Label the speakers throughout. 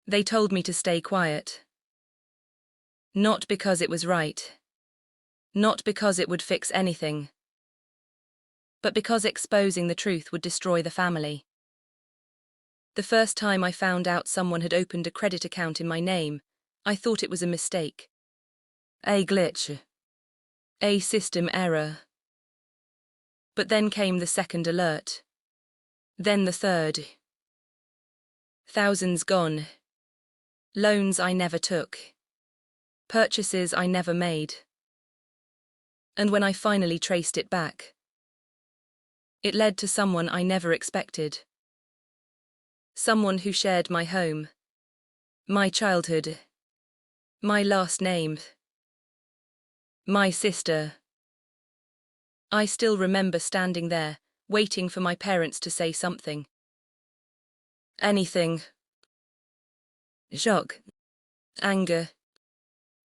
Speaker 1: They told me to stay quiet. Not because it was right. Not because it would fix anything. But because exposing the truth would destroy the family. The first time I found out someone had opened a credit account in my name, I thought it was a mistake. A glitch. A system error. But then came the second alert. Then the third. Thousands gone. Loans I never took. Purchases I never made. And when I finally traced it back, it led to someone I never expected. Someone who shared my home, my childhood, my last name, my sister. I still remember standing there, waiting for my parents to say something. Anything. Shock, anger,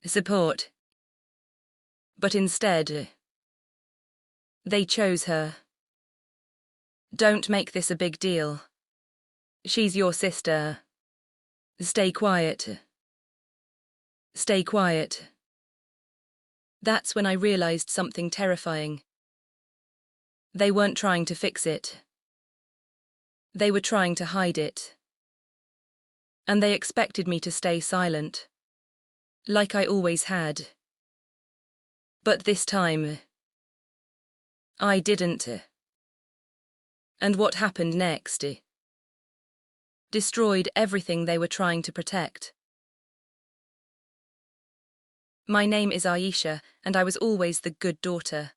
Speaker 1: support. But instead, they chose her. Don't make this a big deal. She's your sister. Stay quiet. Stay quiet. That's when I realized something terrifying. They weren't trying to fix it. They were trying to hide it. And they expected me to stay silent. Like I always had. But this time, I didn't. And what happened next destroyed everything they were trying to protect. My name is Aisha, and I was always the good daughter.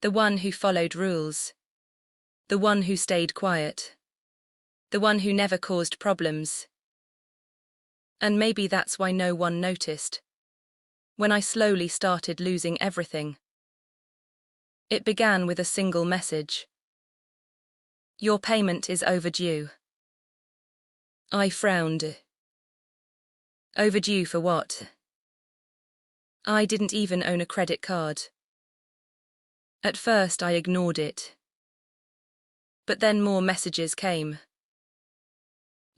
Speaker 1: The one who followed rules. The one who stayed quiet. The one who never caused problems. And maybe that's why no one noticed. When I slowly started losing everything. It began with a single message. Your payment is overdue. I frowned. Overdue for what? I didn't even own a credit card. At first I ignored it. But then more messages came.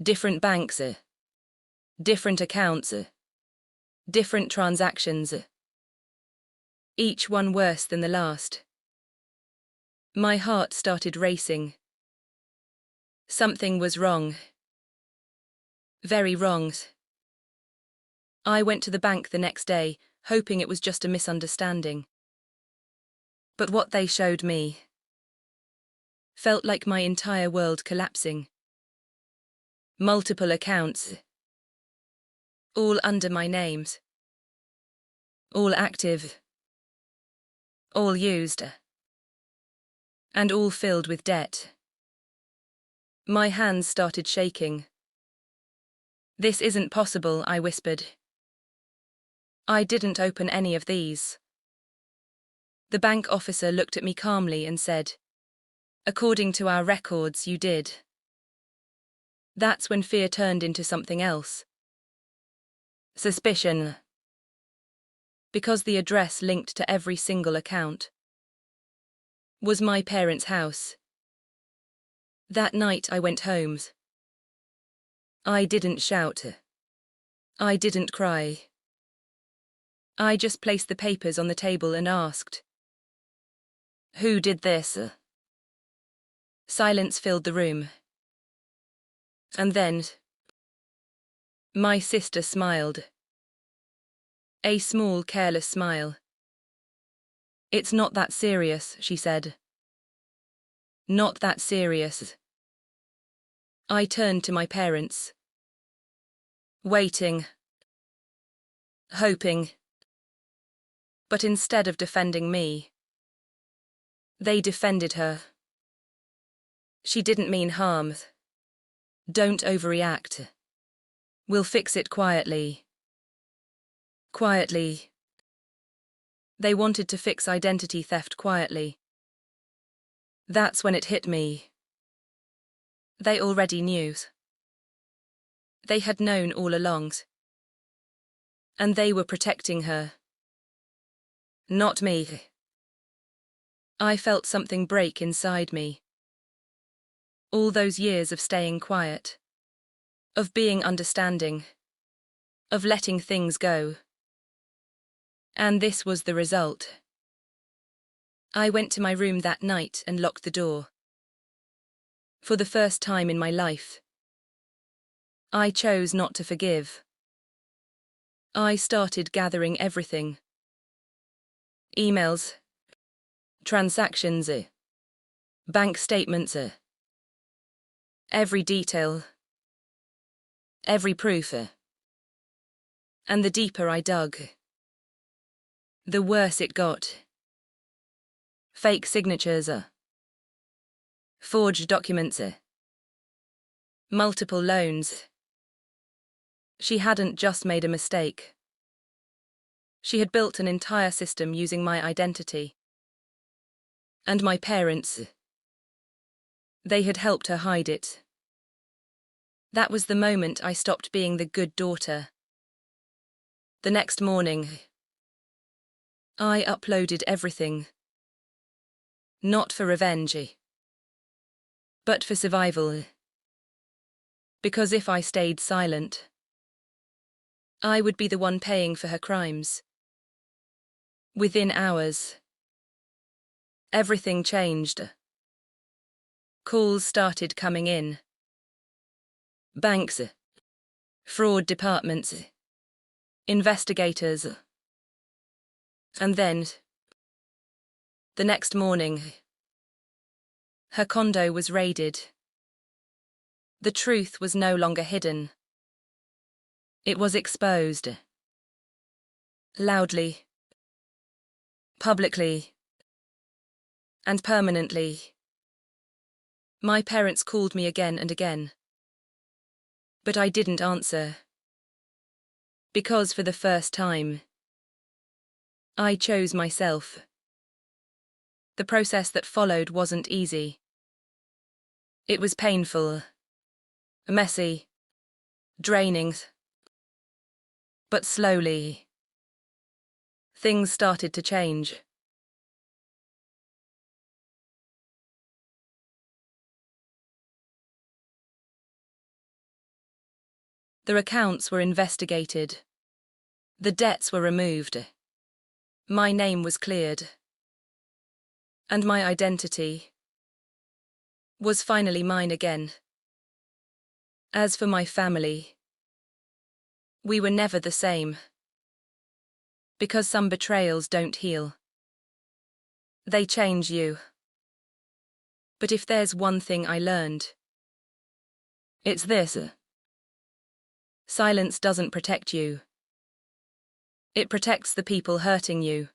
Speaker 1: Different banks. Different accounts. Different transactions. Each one worse than the last. My heart started racing. Something was wrong. Very wrong. I went to the bank the next day, hoping it was just a misunderstanding. But what they showed me felt like my entire world collapsing. Multiple accounts. All under my names. All active. All used. And all filled with debt. My hands started shaking. This isn't possible, I whispered. I didn't open any of these. The bank officer looked at me calmly and said, according to our records, you did. That's when fear turned into something else. Suspicion. Because the address linked to every single account was my parents' house. That night I went home. I didn't shout. I didn't cry. I just placed the papers on the table and asked, who did this? Silence filled the room. And then, my sister smiled. A small, careless smile. It's not that serious, she said. Not that serious. I turned to my parents. Waiting. Hoping. But instead of defending me, they defended her. She didn't mean harm. Don't overreact. We'll fix it quietly. Quietly. They wanted to fix identity theft quietly. That's when it hit me. They already knew. They had known all along. And they were protecting her. Not me. I felt something break inside me. All those years of staying quiet. of being understanding, of letting things go. And this was the result. I went to my room that night and locked the door. For the first time in my life, I chose not to forgive. I started gathering everything. Emails, transactions, bank statements, every detail, every proof. And the deeper I dug, the worse it got. Fake signatures, forged documents, multiple loans. She hadn't just made a mistake. She had built an entire system using my identity. And my parents, they had helped her hide it. That was the moment I stopped being the good daughter. The next morning, I uploaded everything. Not for revenge, but for survival. Because if I stayed silent, I would be the one paying for her crimes. Within hours, everything changed. Calls started coming in. Banks, fraud departments, investigators. And then, the next morning, her condo was raided. The truth was no longer hidden. It was exposed. Loudly, publicly, and permanently. My parents called me again and again. But I didn't answer. Because for the first time, I chose myself. The process that followed wasn't easy. It was painful, messy, draining. But slowly, things started to change. Their accounts were investigated. The debts were removed. My name was cleared. And my identity was finally mine again. As for my family, we were never the same. Because some betrayals don't heal. They change you. But if there's one thing I learned, it's this. Silence doesn't protect you. It protects the people hurting you.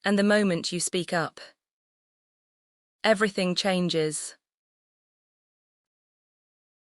Speaker 1: And the moment you speak up, everything changes.